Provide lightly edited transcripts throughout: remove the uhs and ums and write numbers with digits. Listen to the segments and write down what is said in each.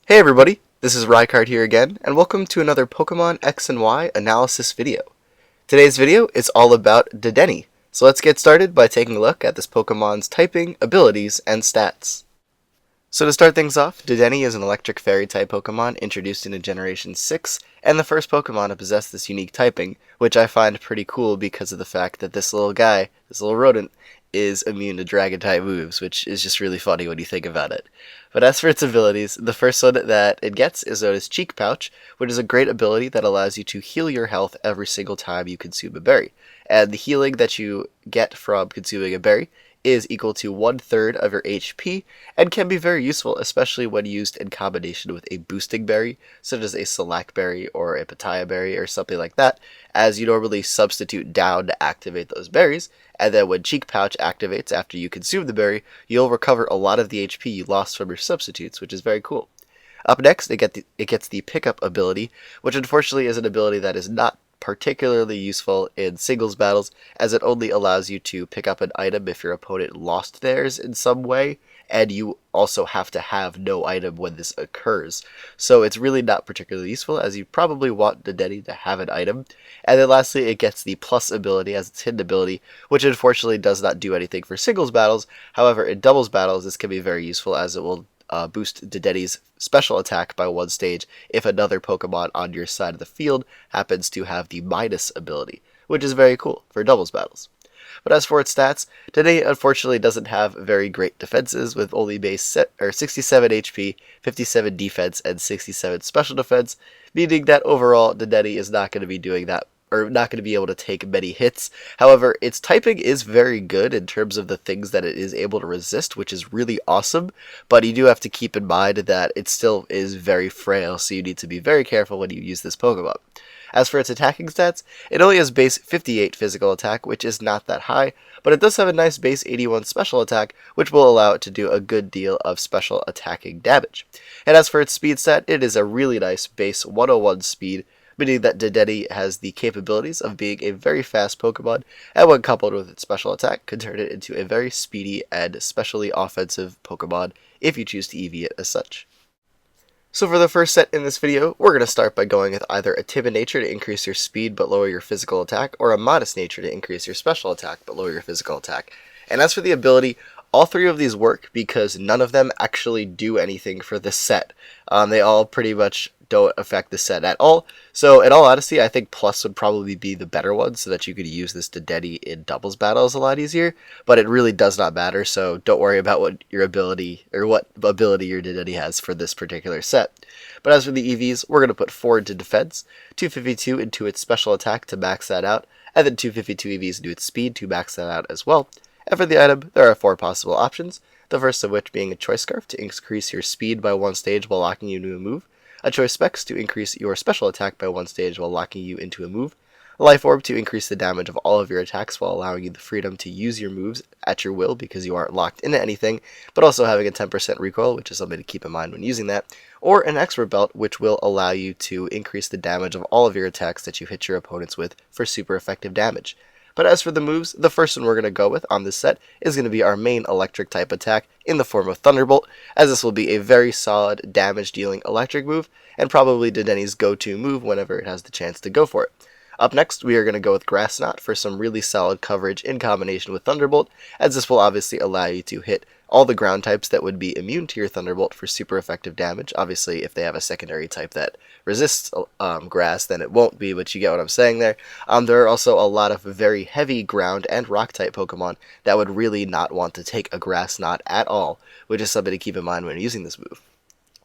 Hey everybody, this is Rykard here again, and welcome to another Pokemon X and Y analysis video. Today's video is all about Dedenne, so let's get started by taking a look at this Pokemon's typing, abilities, and stats. So to start things off, Dedenne is an electric fairy type Pokemon introduced into Generation 6, and the first Pokemon to possess this unique typing, which I find pretty cool because of the fact that this little guy, this little rodent, is immune to dragon type moves, which is just really funny when you think about it. But as for its abilities, the first one that it gets is known as Cheek Pouch, which is a great ability that allows you to heal your health every single time you consume a berry. And the healing that you get from consuming a berry is equal to 1/3 of your HP, and can be very useful, especially when used in combination with a boosting berry, such as a Select berry or a Pitaya berry or something like that, as you normally substitute down to activate those berries, and then when Cheek Pouch activates after you consume the berry, you'll recover a lot of the HP you lost from your substitutes, which is very cool. Up next, it gets the Pickup ability, which unfortunately is an ability that is not particularly useful in singles battles, as it only allows you to pick up an item if your opponent lost theirs in some way, and you also have to have no item when this occurs. So it's really not particularly useful, as you probably want Dedenne to have an item. And then lastly, it gets the Plus ability as its hidden ability, which unfortunately does not do anything for singles battles. However, in doubles battles, this can be very useful, as it will boost Dedenne's special attack by one stage if another Pokemon on your side of the field happens to have the minus ability, which is very cool for doubles battles. But as for its stats, Dedenne unfortunately doesn't have very great defenses, with only base 67 HP, 57 defense, and 67 special defense, meaning that overall Dedenne is not going to be doing that, or not going to be able to take many hits. However, its typing is very good in terms of the things that it is able to resist, which is really awesome, but you do have to keep in mind that it still is very frail, so you need to be very careful when you use this Pokemon. As for its attacking stats, it only has base 58 physical attack, which is not that high, but it does have a nice base 81 special attack, which will allow it to do a good deal of special attacking damage. And as for its speed stat, it is a really nice base 101 speed, meaning that Dedenne has the capabilities of being a very fast Pokemon, and when coupled with its special attack, could turn it into a very speedy and especially offensive Pokemon if you choose to EV it as such. So for the first set in this video, we're going to start by going with either a timid nature to increase your speed but lower your physical attack, or a modest nature to increase your special attack but lower your physical attack. And as for the ability, all three of these work because none of them actually do anything for this set. They all pretty much don't affect the set at all. So in all honesty, I think Plus would probably be the better one, so that you could use this Dedenne in doubles battles a lot easier, but it really does not matter, so don't worry about what ability your Dedenne has for this particular set. But as for the EVs, we're going to put 4 into defense, 252 into its special attack to max that out, and then 252 EVs into its speed to max that out as well. And for the item, there are 4 possible options, the first of which being a Choice Scarf to increase your speed by 1 stage while locking you into a move, a Choice Specs to increase your special attack by 1 stage while locking you into a move, a Life Orb to increase the damage of all of your attacks while allowing you the freedom to use your moves at your will because you aren't locked into anything, but also having a 10% recoil, which is something to keep in mind when using that, or an Expert Belt, which will allow you to increase the damage of all of your attacks that you hit your opponents with for super effective damage. But as for the moves, the first one we're going to go with on this set is going to be our main electric type attack in the form of Thunderbolt, as this will be a very solid damage dealing electric move, and probably Dedenne's go-to move whenever it has the chance to go for it. Up next, we are going to go with Grass Knot for some really solid coverage in combination with Thunderbolt, as this will obviously allow you to hit all the ground types that would be immune to your Thunderbolt for super effective damage. Obviously, if they have a secondary type that resists grass, then it won't be, but you get what I'm saying there. There are also a lot of very heavy ground and rock type Pokemon that would really not want to take a Grass Knot at all, which is something to keep in mind when using this move.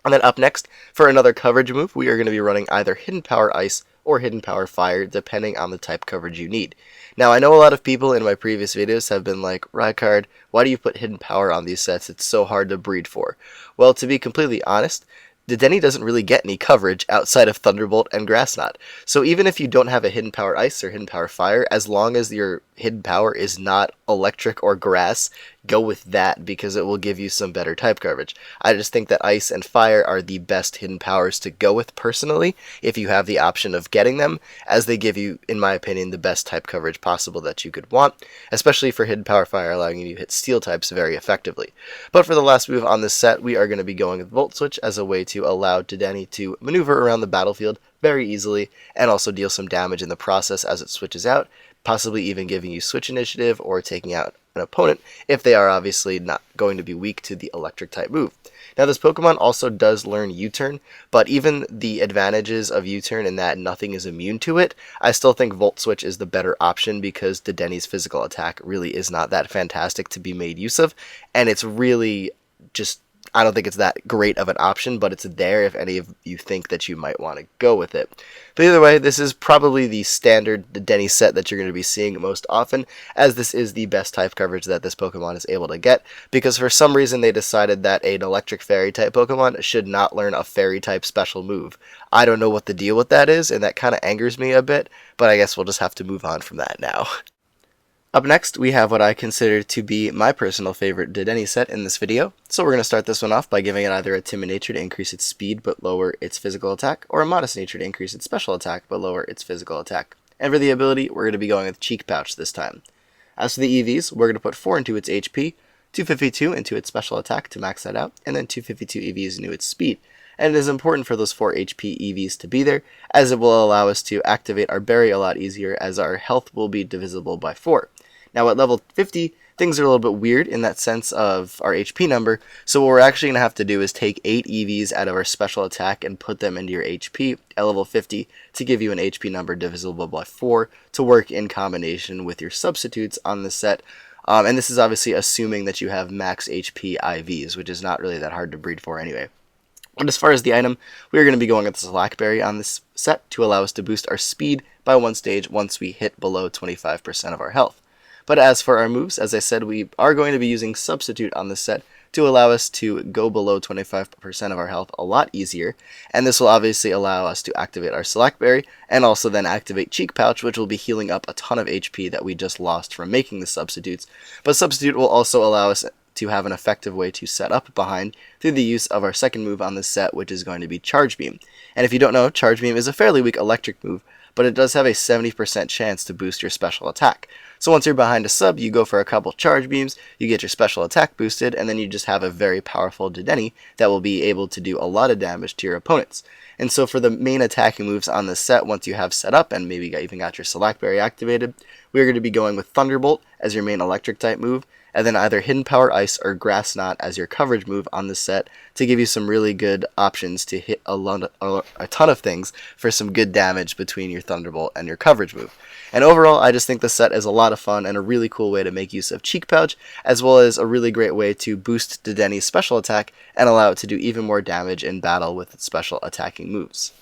And then up next, for another coverage move, we are going to be running either Hidden Power Ice or Hidden Power Fire, depending on the type coverage you need. Now, I know a lot of people in my previous videos have been like, Rykard, why do you put Hidden Power on these sets? It's so hard to breed for. Well, to be completely honest, Dedenne doesn't really get any coverage outside of Thunderbolt and Grass Knot. So even if you don't have a Hidden Power Ice or Hidden Power Fire, as long as your Hidden Power is not electric or grass, go with that because it will give you some better type coverage. I just think that Ice and Fire are the best hidden powers to go with personally, if you have the option of getting them, as they give you, in my opinion, the best type coverage possible that you could want, especially for Hidden Power Fire, allowing you to hit Steel types very effectively. But for the last move on this set, we are going to be going with Volt Switch as a way to allow Dedenne to maneuver around the battlefield very easily, and also deal some damage in the process as it switches out, possibly even giving you switch initiative or taking out an opponent if they are obviously not going to be weak to the electric type move. Now this Pokemon also does learn U-turn, but even the advantages of U-turn in that nothing is immune to it, I still think Volt Switch is the better option because Dedenne's physical attack really is not that fantastic to be made use of, and it's really just, I don't think it's that great of an option, but it's there if any of you think that you might want to go with it. But either way, this is probably the standard Dedenne set that you're going to be seeing most often, as this is the best type coverage that this Pokemon is able to get, because for some reason they decided that an electric fairy type Pokemon should not learn a fairy type special move. I don't know what the deal with that is, and that kind of angers me a bit, but I guess we'll just have to move on from that now. Up next, we have what I consider to be my personal favorite Dedenne set in this video. So we're going to start this one off by giving it either a Timid Nature to increase its speed but lower its physical attack, or a Modest Nature to increase its special attack but lower its physical attack. And for the ability, we're going to be going with Cheek Pouch this time. As for the EVs, we're going to put 4 into its HP, 252 into its special attack to max that out, and then 252 EVs into its speed. And it is important for those 4 HP EVs to be there, as it will allow us to activate our berry a lot easier, as our health will be divisible by 4. Now at level 50, things are a little bit weird in that sense of our HP number, so what we're actually going to have to do is take 8 EVs out of our special attack and put them into your HP at level 50 to give you an HP number divisible by 4 to work in combination with your substitutes on the set. And this is obviously assuming that you have max HP IVs, which is not really that hard to breed for anyway. But as far as the item, we are going to be going with the Slackberry on this set to allow us to boost our speed by 1 stage once we hit below 25% of our health. But as for our moves, as I said, we are going to be using Substitute on this set to allow us to go below 25% of our health a lot easier, and this will obviously allow us to activate our Slackberry, and also then activate Cheek Pouch, which will be healing up a ton of HP that we just lost from making the substitutes. But Substitute will also allow us to have an effective way to set up behind through the use of our second move on this set, which is going to be Charge Beam. And if you don't know, Charge Beam is a fairly weak electric move, but it does have a 70% chance to boost your special attack. So once you're behind a sub, you go for a couple charge beams, you get your special attack boosted, and then you just have a very powerful Dedenne that will be able to do a lot of damage to your opponents. And so for the main attacking moves on this set, once you have set up and maybe even got your Slackberry activated, we're going to be going with Thunderbolt as your main electric type move, and then either Hidden Power Ice or Grass Knot as your coverage move on this set to give you some really good options to hit a ton of things for some good damage between your Thunderbolt and your coverage move. And overall, I just think the set is a lot of fun and a really cool way to make use of Cheek Pouch, as well as a really great way to boost Dedenne's special attack and allow it to do even more damage in battle with its special attacking moves.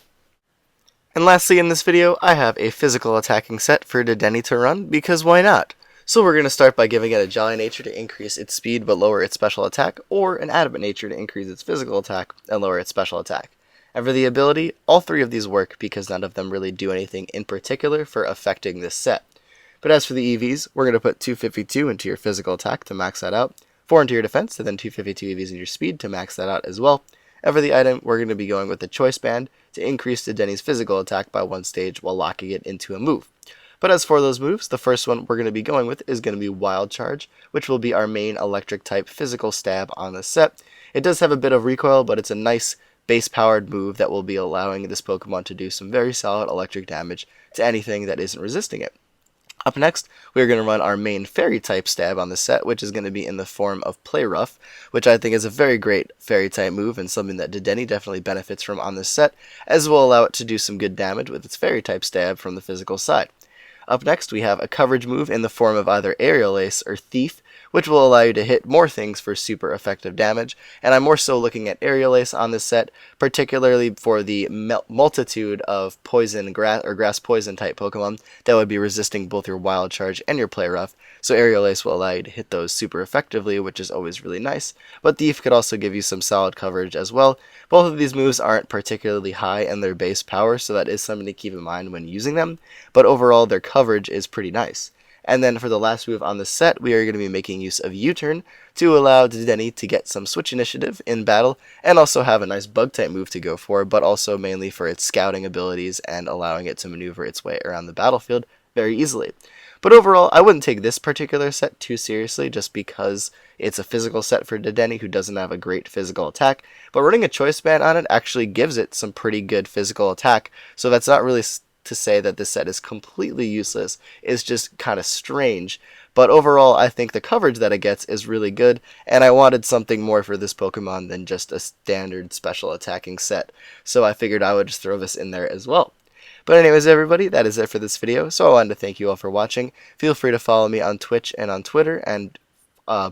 And lastly in this video, I have a physical attacking set for Dedenne to run, because why not? So we're going to start by giving it a Jolly Nature to increase its speed but lower its special attack, or an Adamant Nature to increase its physical attack and lower its special attack. And for the ability, all 3 of these work because none of them really do anything in particular for affecting this set. But as for the EVs, we're going to put 252 into your physical attack to max that out, 4 into your defense, and then 252 EVs into your speed to max that out as well. And for the item, we're going to be going with the Choice Band to increase Dedenne's physical attack by 1 stage while locking it into a move. But as for those moves, the first one we're going to be going with is going to be Wild Charge, which will be our main electric type physical stab on the set. It does have a bit of recoil, but it's a nice base-powered move that will be allowing this Pokemon to do some very solid electric damage to anything that isn't resisting it. Up next, we're going to run our main Fairy-type stab on the set, which is going to be in the form of Play Rough, which I think is a very great Fairy-type move and something that Dedenne definitely benefits from on this set, as will allow it to do some good damage with its Fairy-type stab from the physical side. Up next, we have a coverage move in the form of either Aerial Ace or Thief, which will allow you to hit more things for super effective damage, and I'm more so looking at Aerial Ace on this set, particularly for the multitude of poison grass poison type Pokemon that would be resisting both your Wild Charge and your Play Rough, so Aerial Ace will allow you to hit those super effectively, which is always really nice, but Thief could also give you some solid coverage as well. Both of these moves aren't particularly high in their base power, so that is something to keep in mind when using them, but overall their coverage is pretty nice. And then for the last move on the set, we are going to be making use of U-turn to allow Dedenne to get some switch initiative in battle, and also have a nice bug type move to go for, but also mainly for its scouting abilities and allowing it to maneuver its way around the battlefield very easily. But overall, I wouldn't take this particular set too seriously just because it's a physical set for Dedenne who doesn't have a great physical attack, but running a choice band on it actually gives it some pretty good physical attack, so that's not really to say that this set is completely useless. It's just kind of strange. But overall, I think the coverage that it gets is really good, and I wanted something more for this Pokemon than just a standard special attacking set, so I figured I would just throw this in there as well. But anyways, everybody, that is it for this video, so I wanted to thank you all for watching. Feel free to follow me on Twitch and on Twitter, and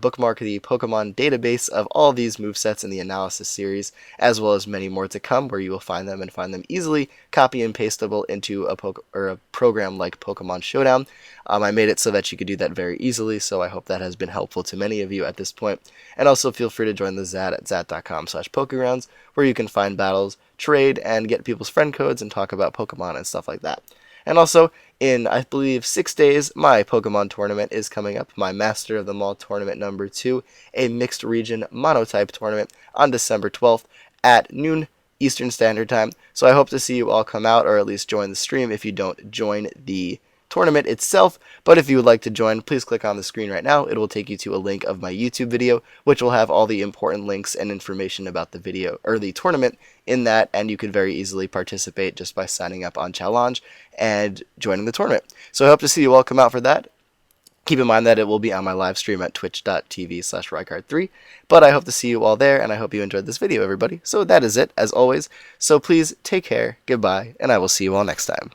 bookmark the Pokemon database of all these movesets in the analysis series, as well as many more to come, where you will find them and find them easily copy and pastable into a program like Pokemon Showdown. I made it so that you could do that very easily, so I hope that has been helpful to many of you at this point. And also feel free to join the Zat at zat.com/pokegrounds, where you can find battles, trade, and get people's friend codes and talk about Pokemon and stuff like that. And also, in, I believe, 6 days, my Pokemon tournament is coming up, my Master of them All tournament number 2, a mixed region monotype tournament on December 12th at noon Eastern Standard Time. So I hope to see you all come out, or at least join the stream if you don't join the tournament itself. But if you would like to join, please click on the screen right now. It will take you to a link of my YouTube video, which will have all the important links and information about the video or the tournament in that, and you could very easily participate just by signing up on Challenge and joining the tournament. So I hope to see you all come out for that. Keep in mind that it will be on my live stream at twitch.tv/Rykard3, but I hope to see you all there, and I hope you enjoyed this video, everybody. So that is it, as always. So please take care, goodbye, and I will see you all next time.